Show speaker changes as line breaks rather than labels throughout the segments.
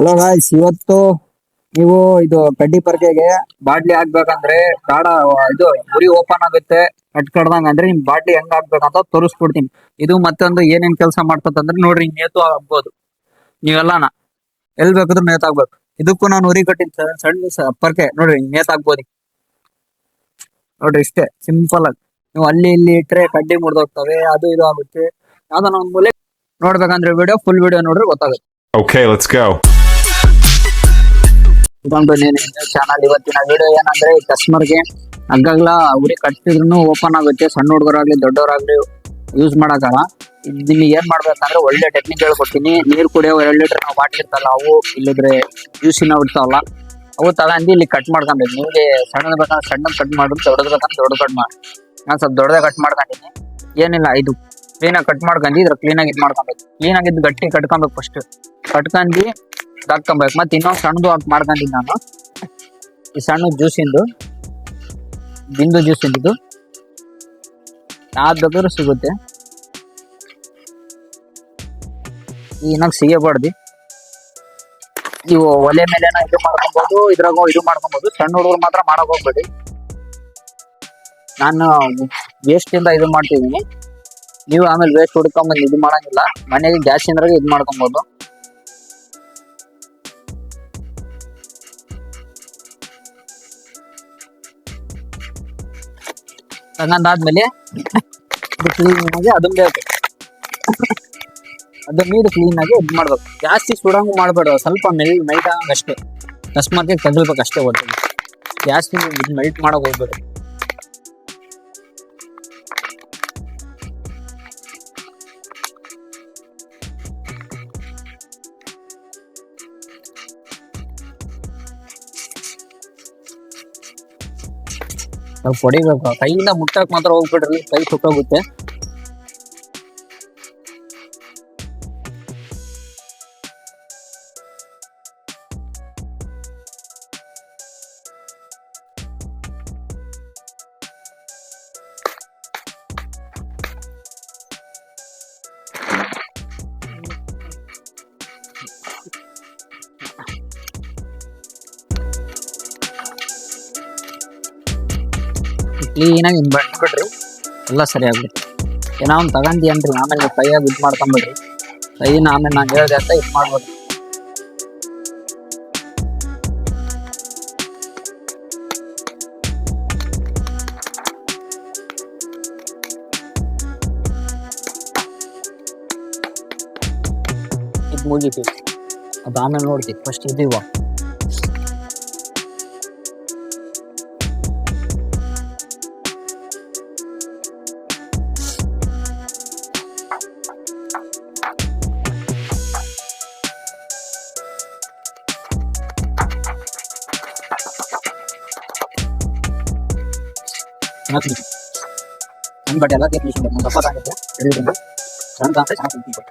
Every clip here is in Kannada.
ಹಲೋ ಗಾಯ್ಸ್, ಇವತ್ತು ನೀವು ಇದು ಕಡ್ಡಿ ಪರ್ಕೆಗೆ ಬಾಟ್ಲಿ ಹಾಕ್ಬೇಕಂದ್ರೆ ಕಾಡ ಇದು ಉರಿ ಓಪನ್ ಆಗುತ್ತೆ ಕಟ್ಕಡ್ದಂಗ ಅಂದ್ರೆ ನಿಮ್ ಬಾಟ್ಲಿ ಹೆಂಗ್ ಹಾಕ್ಬೇಕಂತ ತೋರಿಸ್ಕೊಡ್ತೀನಿ. ಇದು ಮತ್ತೊಂದು ಏನೇನ್ ಕೆಲಸ ಮಾಡ್ತದಂದ್ರೆ ನೋಡ್ರಿ, ನೇತು ಹಾಕ್ಬೋದು ನೀವೆಲ್ಲಾನ ಎಲ್ ಬೇಕಾದ್ರೂ ನೇತ್ ಹಾಕ್ಬೇಕು. ಇದಕ್ಕೂ ನಾನು ಉರಿ ಕಟ್ಟಿನ ಸಣ್ಣ ಪರ್ಕೆ ನೋಡ್ರಿ ನೇತ್ ಹಾಕ್ಬೋದು. ನೋಡ್ರಿ ಇಷ್ಟೇ ಸಿಂಪಲ್ ಆಗಿ. ನೀವು ಅಲ್ಲಿ ಇಲ್ಲಿ ಇಟ್ರೆ ಕಡ್ಡಿ ಮುರಿದೋಗ್ತವೆ, ಅದು ಇದು ಆಗುತ್ತೆ. ಯಾವ್ದಾನ ಒಂದ್ ಮೂಲೆ ನೋಡ್ಬೇಕಂದ್ರೆ ಫುಲ್ ವಿಡಿಯೋ ನೋಡ್ರಿ ಗೊತ್ತಾಗುತ್ತೆ.
Okay, let's go.
ಇದೊಂದು ಚಾನಲ್. ಇವತ್ತಿನ ವಿಡಿಯೋ ಏನಂದ್ರೆ, ಕಸ್ಟಮರ್ಗೆ ಹಗ್ಗಗಳ ಉರಿ ಕಟ್ಟಿದ್ರು ಓಪನ್ ಆಗುತ್ತೆ. ಸಣ್ಣ ಹುಡುಗರಾಗ್ಲಿ ದೊಡ್ಡವರಾಗ್ಲಿ ಯೂಸ್ ಮಾಡಕಲ್ಲ. ನಿಮಗೆ ಏನ್ ಮಾಡ್ಬೇಕಂದ್ರೆ ಒಳ್ಳೆ ಟೆಕ್ನಿಕ್ ಹೇಳ್ಕೊಡ್ತೀನಿ. ನೀರ್ ಕುಡಿಯೋ 2 ಲೀಟರ್ ನಾವು ಬಾಟ್ಲಿ ಇರ್ತಲ್ಲ, ಅವು ಇಲ್ಲಿದ್ರೆ ಜ್ಯೂಸಿನ ಇರ್ತಾವಲ್ಲ, ಅವು ತಗೊಂಡು ಇಲ್ಲಿ ಕಟ್ ಮಾಡ್ಕೊಬೇಕು. ನಿಮ್ಗೆ ಸಣ್ಣ ಬೇಕಂದ್ರೆ ಸಣ್ಣ ಕಟ್ ಮಾಡಿ, ದೊಡ್ಡದ್ ಬೇಕಂದ್ರೆ ದೊಡ್ಡ ಕಟ್ ಮಾಡಿ. ನಾನು ಸ್ವಲ್ಪ ದೊಡ್ಡದೇ ಕಟ್ ಮಾಡ್ಕೊಂಡಿನಿ. ಏನಿಲ್ಲ, ಇದು ಕ್ಲೀನಾಗಿ ಕಟ್ ಮಾಡ್ಕೊಂಡು ಇದ್ರ ಕ್ಲೀನಾಗಿ ಇದು ಮಾಡ್ಕೊಬೇಕು. ಕ್ಲೀನಾಗಿ ಇದು ಗಟ್ಟಿ ಕಟ್ಕೊಬೇಕು. ಫಸ್ಟ್ ಕಟ್ಕೊಂಡು ಹಾಕ್ಕೊಬೇಕು. ಮತ್ತೆ ಇನ್ನೊಂದು ಸಣ್ಣದು ಮಾಡ್ಕೊಂಡಿದ್ದು ನಾನು. ಈ ಸಣ್ಣ ಜ್ಯೂಸಿಂದು ಬಿಂದು ಜ್ಯೂಸಿಂದು ಯಾವ್ದು ಬೇಕಾದ್ರೂ ಸಿಗುತ್ತೆ. ಈನಾಗ ಸಿಗಬಾರ್ದು. ನೀವು ಒಲೆ ಮೇಲೆನ ಇದು ಮಾಡ್ಕೊಬೋದು, ಇದ್ರಾಗ ಇದು ಮಾಡ್ಕೊಬೋದು. ಸಣ್ಣ ಹುಡುಗರು ಮಾತ್ರ ಮಾಡಕ್ ಹೋಗ್ಬೇಡಿ. ನಾನು ವೇಸ್ಟ್ ಇಂದ ಇದು ಮಾಡ್ತಿದ್ದೀನಿ. ನೀವು ಆಮೇಲೆ ವೇಸ್ಟ್ ಹುಡ್ಕೊಂಬಂದು ಇದು ಮಾಡಂಗಿಲ್ಲ. ಮನೆಗೆ ಗ್ಯಾಸ್ ಇಂದ್ರಾಗ ಇದು ಮಾಡ್ಕೊಬೋದು. ತಗೊಂಡಾದ್ಮೇಲೆ ಇದು ಕ್ಲೀನ್ ಆಗಿ ಅದನ್ನ ಬೇಕು, ಅದನ್ನ ಇದು ಕ್ಲೀನ್ ಆಗಿ ಇದು ಮಾಡ್ಬೇಕು. ಜಾಸ್ತಿ ಸುಡಂಗ್ ಮಾಡ್ಬೇಡ, ಸ್ವಲ್ಪ ಮೆಲ್ಟ್ ಆಗಂಗಷ್ಟೇ. ಕಸ್ಟಮರ್ಗೆ ತಗಲ್ಬೇಕು ಅಷ್ಟೇ. ಒಟ್ಟಿಗೆ ಜಾಸ್ತಿ ಮೆಲ್ಟ್ ಮಾಡಕ್ ಹೋಗ್ಬೇಡ. ಸ್ವಲ್ಪ ಹೊಡಿಬೇಕು. ಕೈಯಿಂದ ಮುಟ್ಟಕ್ ಮಾತ್ರ ಹೋಗ್ಬಿಡ್ರಿ, ಕೈ ಸುಟ್ಟೋಗುತ್ತೆ. ಕ್ಲೀನಾಗಿ ಬಿಡ್ರಿ, ಎಲ್ಲ ಸರಿ ಆಗ್ಬಿಡ್ರಿ. ಏನೋ ಒಂದು ತಗೊಂಡಿ ಅನ್ರಿ, ಆಮೇಲೆ ಕೈಯಾಗಿ ಇದು ಮಾಡ್ಕೊಂಬಿಡ್ರಿ. ಕೈನ ಆಮೇಲೆ ನಾನು ಹೇಳ್ದೆ ಅಂತ ಇದು ಮಾಡ್ಬೋದು. ಇದು ಮುಗಿತೀವಿ, ಅದು ಆಮೇಲೆ ನೋಡ್ತೀವಿ. ಫಸ್ಟ್ ಇದೀವ ನನ್ನ ಬಟ್ಟೆ ಎಲ್ಲ ತೆಗಿಸ್ಕೊಂಡು ಸಪ್ಪತ್ತಾಗುತ್ತೆ. ಸಣ್ಣ ಅಂದ್ರೆ ಚೆನ್ನಾಗಿ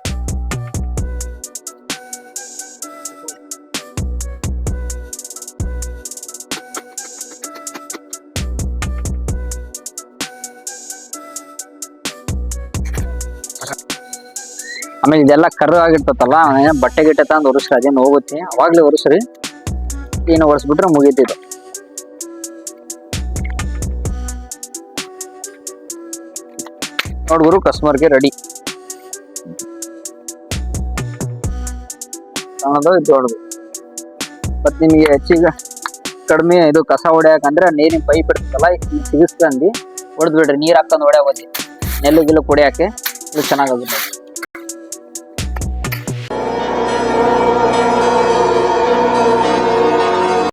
ಆಮೇಲೆ ಇದೆಲ್ಲ ಕರ್ರ ಆಗಿರ್ತತಲ್ಲ, ಬಟ್ಟೆ ಗಿಟ್ಟೆ ತಂದು ಒರೆಸ್ರಿ. ಅದೇನು ಹೋಗುತ್ತೆ, ಅವಾಗ್ಲೇ ಒರೆಸ್ರಿ. ಏನು ಒರೆಸ್ಬಿಟ್ರೆ ಮುಗೀತಿದ್ದು. ನೋಡ್ಗುರು, ಕಸ್ಟಮರ್ಗೆ ರೆಡಿ. ಇದು ನೋಡ್ಬೇಕು. ಮತ್ ನಿಮಗೆ ಹೆಚ್ಚಿಗೆ ಕಡಿಮೆ ಇದು ಕಸ ಹೊಡ್ಯಾಕಂದ್ರೆ ನೀರಿನ ಪೈಪ್ ಇರ್ತದಲ್ಲ, ಸಿಗಿಸ್ಕೊಂಡು ಹೊಡೆದ್ ಬಿಡ್ರಿ. ನೀರ್ ಹಾಕೊಂಡು ಹೊಡ್ಯಾಕ ನೆಲ್ಲು ಗಿಲ್ಲು ಕುಡಿಯಾಕೆ ಇದು ಚೆನ್ನಾಗಾಗುತ್ತೆ.